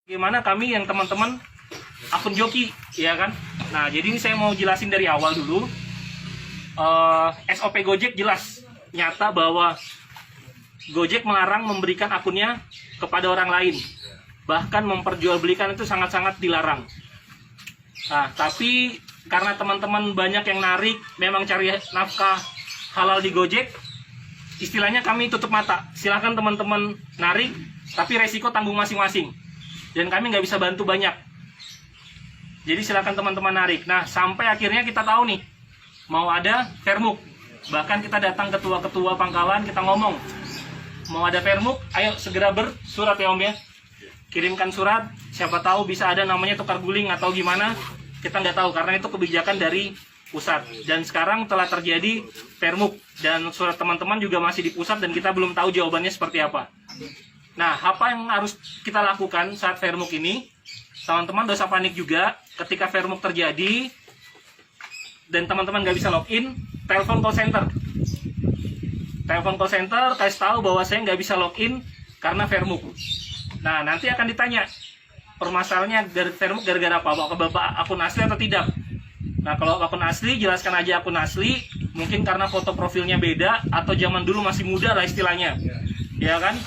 Gimana kami yang teman-teman akun joki, ya kan? Nah, jadi ini saya mau jelasin dari awal dulu. SOP Gojek jelas, nyata bahwa Gojek melarang memberikan akunnya kepada orang lain. Bahkan memperjualbelikan itu sangat-sangat dilarang. Nah, tapi karena teman-teman banyak yang narik, memang cari nafkah halal di Gojek, istilahnya kami tutup mata. Silahkan teman-teman narik, tapi resiko tanggung masing-masing. Dan kami nggak bisa bantu banyak. Jadi silakan teman-teman narik. Nah, sampai akhirnya kita tahu nih, mau ada Permuk. Bahkan kita datang ketua-ketua pangkalan, kita ngomong, mau ada Permuk, ayo segera bersurat ya Om ya. Kirimkan surat, siapa tahu bisa ada namanya tukar guling atau gimana, kita nggak tahu, karena itu kebijakan dari pusat. Dan sekarang telah terjadi Permuk, dan surat teman-teman juga masih di pusat, dan kita belum tahu jawabannya seperti apa. Nah, apa yang harus kita lakukan saat Permuk ini? Teman-teman dosa panik juga, ketika Permuk terjadi, dan teman-teman nggak bisa login, telepon call center. Telepon call center, kasih tahu bahwa saya nggak bisa login karena Permuk. Nah, nanti akan ditanya, permasalahannya dari Permuk gara-gara apa? Bapak akun asli atau tidak? Nah, kalau akun asli, jelaskan aja akun asli, mungkin karena foto profilnya beda, atau zaman dulu masih muda lah istilahnya. Ya kan?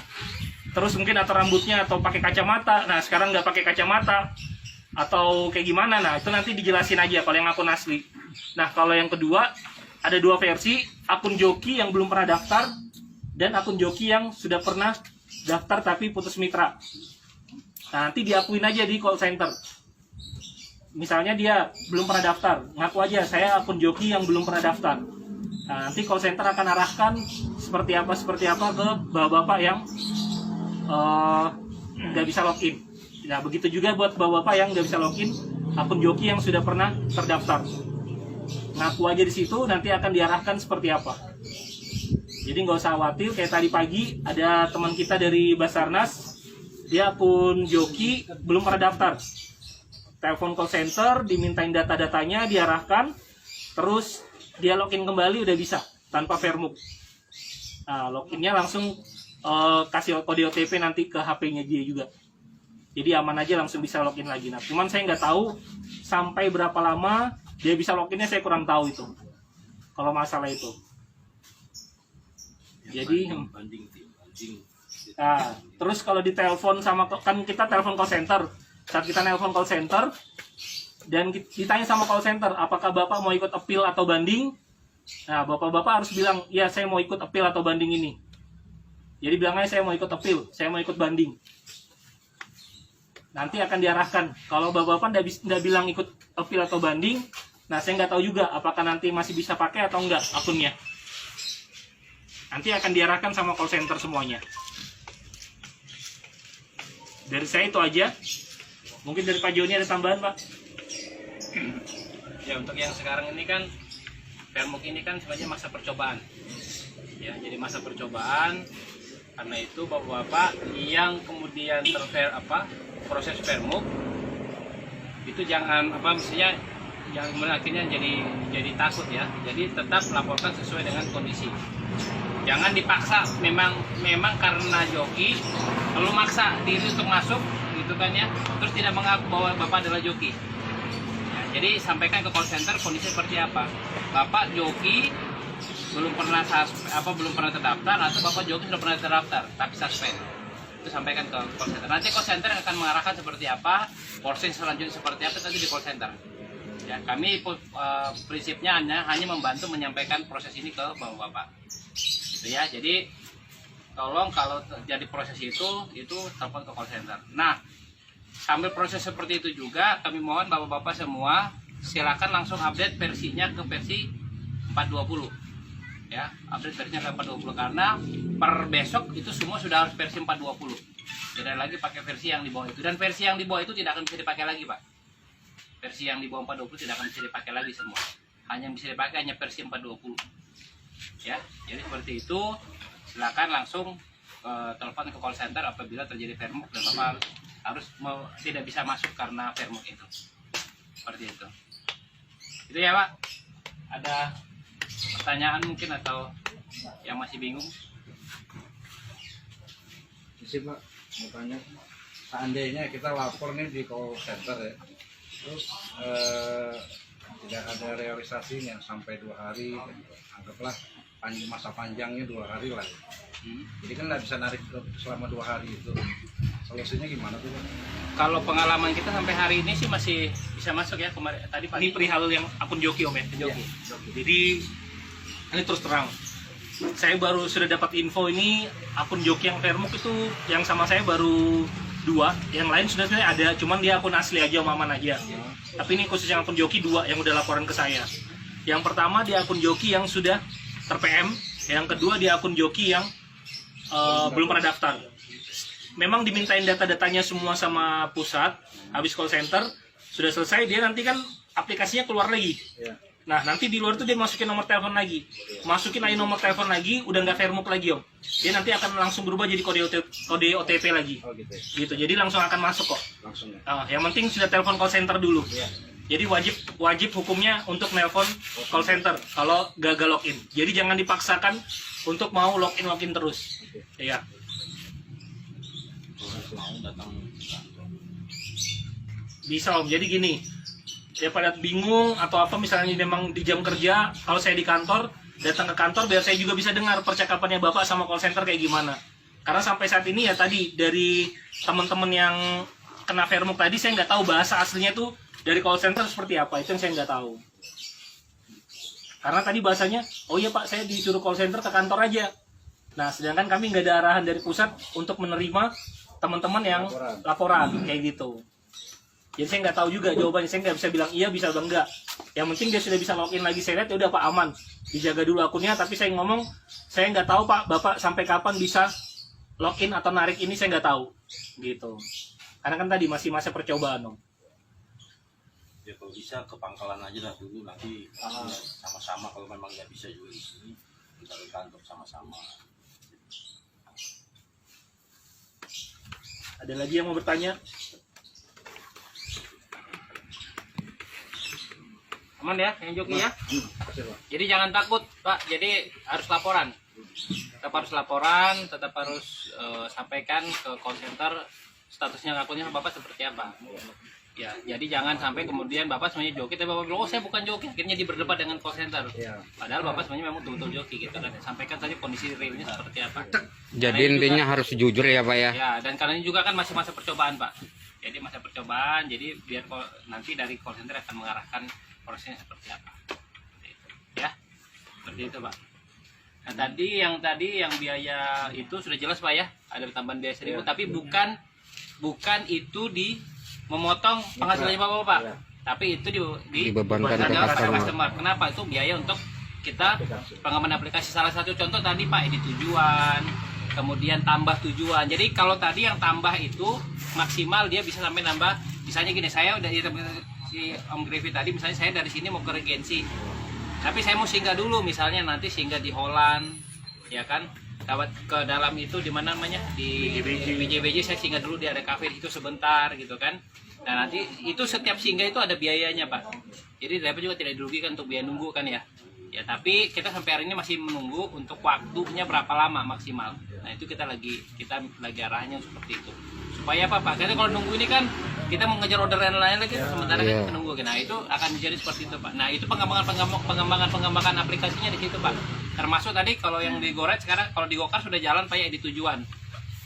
Terus mungkin atau rambutnya atau pakai kacamata. Nah, sekarang nggak pakai kacamata atau kayak gimana. Nah, itu nanti dijelasin aja kalau yang akun asli. Nah, kalau yang kedua, ada dua versi, akun joki yang belum pernah daftar dan akun joki yang sudah pernah daftar tapi putus mitra. Nah, nanti diakuin aja di call center. Misalnya dia belum pernah daftar, ngaku aja saya akun joki yang belum pernah daftar. Nah, nanti call center akan arahkan seperti apa ke bapak-bapak yang nggak bisa login. Nah, begitu juga buat bapak-bapak yang nggak bisa login akun joki yang sudah pernah terdaftar. Ngaku aja di situ, nanti akan diarahkan seperti apa. Jadi nggak usah khawatir. Kayak tadi pagi ada teman kita dari Basarnas, dia akun joki belum pernah daftar. Telepon call center, dimintain data-datanya, diarahkan, terus dia login kembali udah bisa tanpa Permuk. Nah, loginnya langsung kasih kode OTP nanti ke HP-nya dia juga. Jadi aman aja, langsung bisa login lagi. Nah, cuman saya nggak tahu sampai berapa lama dia bisa loginnya, saya kurang tahu itu. Kalau masalah itu. Jadi nah, terus kalau ditelepon sama, kan kita telepon call center. Saat kita telepon call center dan ditanya sama call center, apakah Bapak mau ikut appeal atau banding? Nah, Bapak-bapak harus bilang, ya saya mau ikut appeal atau banding ini. Jadi bilangnya saya mau ikut appeal, saya mau ikut banding. Nanti akan diarahkan. Kalau bapak-bapak nggak bilang ikut appeal atau banding, nah saya nggak tahu juga apakah nanti masih bisa pakai atau enggak akunnya. Nanti akan diarahkan sama call center semuanya. Dari saya itu aja. Mungkin dari Pak Joni ada tambahan, Pak? Ya, untuk yang sekarang ini kan Permuk ini kan sebenarnya masa percobaan. Ya, jadi masa percobaan. Karena itu bapak-bapak yang kemudian proses Permuk itu jangan mestinya jangan kemudian akhirnya jadi takut ya. Jadi tetap laporkan sesuai dengan kondisi. Jangan dipaksa, memang karena joki kalau maksa diri untuk masuk gitu kan ya, terus tidak mengaku bahwa bapak adalah joki. Ya, jadi sampaikan ke call center kondisi seperti apa. Bapak joki belum pernah terdaftar, atau bapak joki sudah pernah terdaftar tapi suspend, itu sampaikan ke call center. Nanti call center akan mengarahkan seperti apa, proses selanjutnya seperti apa, nanti di call center. Ya, kami prinsipnya hanya membantu menyampaikan proses ini ke bapak-bapak. Gitu ya. Jadi tolong kalau terjadi proses itu telepon ke call center. Nah, sambil proses seperti itu juga kami mohon bapak-bapak semua silakan langsung update versinya ke versi 420. Ya, update versinya ke 420 karena per besok itu semua sudah harus versi 420. Tidak lagi pakai versi yang di bawah itu, dan versi yang di bawah itu tidak akan bisa dipakai lagi, Pak. Versi yang di bawah 420 tidak akan bisa dipakai lagi semua. Hanya bisa dipakai hanya versi 420. Ya, jadi seperti itu. Silakan langsung telepon ke call center apabila terjadi Permuk dan Bapak harus tidak bisa masuk karena Permuk itu. Seperti itu. Itu ya, Pak. Ada pertanyaan mungkin atau yang masih bingung? Masih Pak, mau tanya. seandainya kita lapor nih di call center ya, terus tidak ada realisasinya sampai 2 hari, anggaplah masa panjangnya 2 hari lah. Jadi kan nggak bisa narik selama 2 hari itu. Solusinya gimana tuh, Pak? Kalau pengalaman kita sampai hari ini sih masih bisa masuk ya, kemarin tadi Ini pagi. perihal yang akun joki Om ya. Joki. Jadi ini terus terang, saya baru sudah dapat info ini akun joki yang Fairmuk itu yang sama saya baru 2, yang lain sudah sebenarnya ada, cuman dia akun asli aja, Om Aman aja. Tapi ini khusus yang akun joki 2 yang udah laporan ke saya. Yang pertama di akun joki yang sudah ter-PM, yang kedua di akun joki yang belum pernah daftar. Memang dimintain data-datanya semua sama pusat, habis call center, sudah selesai, dia nanti kan aplikasinya keluar lagi. Nah, nanti di luar itu dia masukin nomor telepon lagi. Masukin aja nomor telepon lagi, udah nggak Fairmuk lagi, Om. Dia nanti akan langsung berubah jadi kode OTP lagi. Oh gitu ya. Gitu, jadi langsung akan masuk kok. Langsung ya. Yang penting sudah telepon call center dulu. Jadi wajib hukumnya untuk nelpon call center kalau gagal login. Jadi jangan dipaksakan untuk mau login terus. Iya. Bisa Om. Jadi gini, ya pada bingung atau apa misalnya memang di jam kerja, kalau saya di kantor, datang ke kantor biar saya juga bisa dengar percakapannya Bapak sama call center kayak gimana. Karena sampai saat ini ya tadi dari teman-teman yang kena Fairmuk tadi saya nggak tahu bahasa aslinya tuh dari call center seperti apa, itu yang saya nggak tahu. Karena tadi bahasanya, oh iya Pak, saya disuruh call center ke kantor aja. Nah, sedangkan kami nggak ada arahan dari pusat untuk menerima teman-teman yang laporan kayak gitu. Jadi saya nggak tahu juga jawabannya, saya nggak bisa bilang iya bisa atau enggak. Yang penting dia sudah bisa login lagi, saya lihat ya udah Pak aman, dijaga dulu akunnya. Tapi saya ngomong, saya nggak tahu Pak, Bapak sampai kapan bisa login atau narik ini saya nggak tahu, gitu. Karena kan tadi masih masa percobaan Om. Ya kalau bisa ke pangkalan aja lah dulu, nanti sama-sama kalau memang nggak bisa juga di sini kita ke kantor sama-sama. Ada lagi yang mau bertanya? Aman ya, yang joki ya. Kasih, Pak. Jadi jangan takut, Pak. Jadi harus laporan. Tetap harus laporan, tetap harus sampaikan ke call center statusnya akunnya Bapak seperti apa. Ya, jadi jangan sampai kemudian Bapak sebenarnya joki, tapi Bapak bilang, oh saya bukan joki, akhirnya dia berdebat dengan call center. Padahal Bapak sebenarnya memang betul-betul joki gitu kan. Sampaikan saja kondisi realnya seperti apa. Jadi intinya harus jujur ya Pak ya. Ya, dan karena ini juga kan masih masa percobaan Pak. Jadi masa percobaan, jadi biar nanti dari call center akan mengarahkan prosesnya seperti apa. Ya, seperti itu Pak. Nah tadi yang biaya itu sudah jelas Pak ya, ada tambahan biaya 1.000, tapi bukan itu memotong penghasilannya Bapak. Tapi itu Dibebankan ke customer. Kenapa? Itu biaya untuk kita pengembangan aplikasi. Salah satu contoh tadi Pak, edit tujuan, kemudian tambah tujuan. Jadi kalau tadi yang tambah itu maksimal dia bisa sampai nambah, misalnya gini, saya udah si Om Griffith tadi, misalnya saya dari sini mau ke Regency, tapi saya mau singgah dulu, misalnya nanti singgah di Holland, ya kan, ke dalam itu di mana namanya, di BJBJ saya singgah dulu, di ada kafe itu sebentar gitu kan. Nah nanti itu setiap singgah itu ada biayanya Pak, jadi driver juga tidak dirugikan untuk biaya nunggu kan ya. Ya tapi kita sampai hari ini masih menunggu untuk waktunya berapa lama maksimal. Nah itu kita lagi arahnya seperti itu. Supaya apa Pak? Karena kalau nunggu ini kan kita mau ngejar order lain lagi, sementara kita menunggu. Nah itu akan menjadi seperti itu Pak. Nah itu pengembangan aplikasinya di situ Pak. Termasuk tadi kalau yang di Goret sekarang, kalau di Gokar sudah jalan Pak ya, edit tujuan.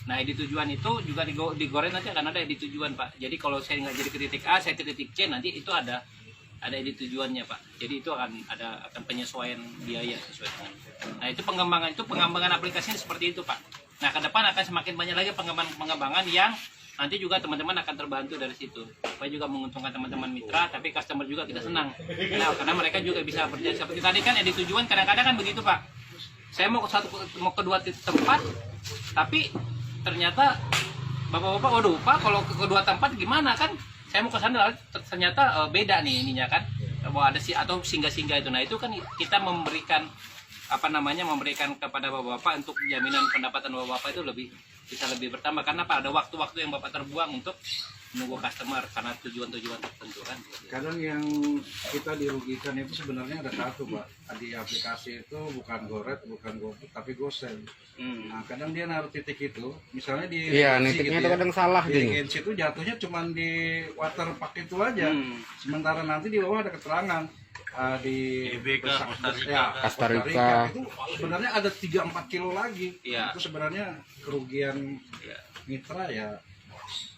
Nah edit tujuan itu juga di Goret nanti akan ada edit tujuan Pak. Jadi kalau saya nggak jadi ke titik A, saya ke titik C, nanti itu ada edit tujuannya Pak. Jadi itu akan penyesuaian biaya sesuai dengan. Nah itu pengembangan aplikasinya seperti itu Pak. Nah ke depan akan semakin banyak lagi pengembangan yang nanti juga teman-teman akan terbantu dari situ. Supaya juga menguntungkan teman-teman mitra, tapi customer juga kita senang. Nah karena mereka juga bisa berjalan seperti tadi kan, edit tujuan kadang-kadang kan begitu Pak. Saya mau ke dua tempat, tapi ternyata bapak-bapak, waduh Pak kalau ke kedua tempat gimana kan? Saya mau ke sana ternyata beda nih ininya kan, bahwa ada atau singgah-singgah itu. Nah itu kan kita memberikan kepada bapak-bapak untuk jaminan pendapatan bapak-bapak itu bisa lebih bertambah, karena Pak ada waktu-waktu yang bapak terbuang untuk menunggu customer karena tujuan-tujuan tertentu kan. Kadang yang kita dirugikan itu sebenarnya ada satu, Pak. Di aplikasi itu bukan GoRed, bukan GoFood, tapi GoSend. Nah, kadang dia naruh titik itu, misalnya di Iya, regensi nitiknya gitu itu ya. kadang salah Di dia. regensi itu jatuhnya cuma di waterpark itu aja. Sementara nanti di bawah ada keterangan di GBK, Costa Rica. ya, Costa Rica. itu sebenarnya ada 3-4 kilo lagi. Iya. Itu sebenarnya kerugian mitra ya.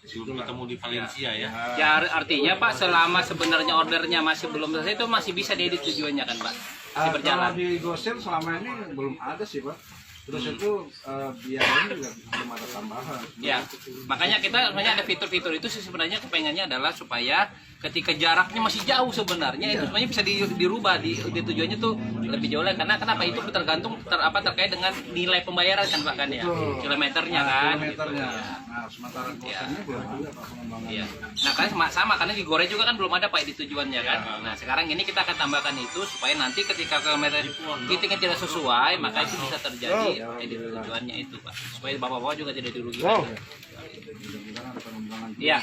Sebelum ketemu di Valencia ya. Ya artinya Pak, selama sebenarnya ordernya masih belum selesai itu masih bisa diedit tujuannya kan Pak? Masih berjalan. Kalau di GoSend selama ini belum ada sih, Pak. Terus itu biayanya juga belum ada tambahan. Ya, makanya kita sebenarnya ada fitur-fitur itu sih sebenarnya kepengennya adalah supaya ketika jaraknya masih jauh sebenarnya itu sebenarnya bisa dirubah di tujuannya tuh lebih jauh lagi karena kenapa itu tergantung terkait dengan nilai pembayaran kan Pak kan ya, Betul. kilometernya kan. Kilometernya. Nah, sementara GoSendnya belum ada Pak pengembangan. Iya. Nah kan sama karena di Gore juga kan belum ada Pak di tujuannya kan. Nah sekarang ini kita akan tambahkan itu supaya nanti ketika kilometer titiknya tidak sesuai maka itu bisa terjadi edit tujuannya itu Pak supaya bapak-bapak juga tidak dirugikan. Mudah-mudahan ada pengembangan. Iya.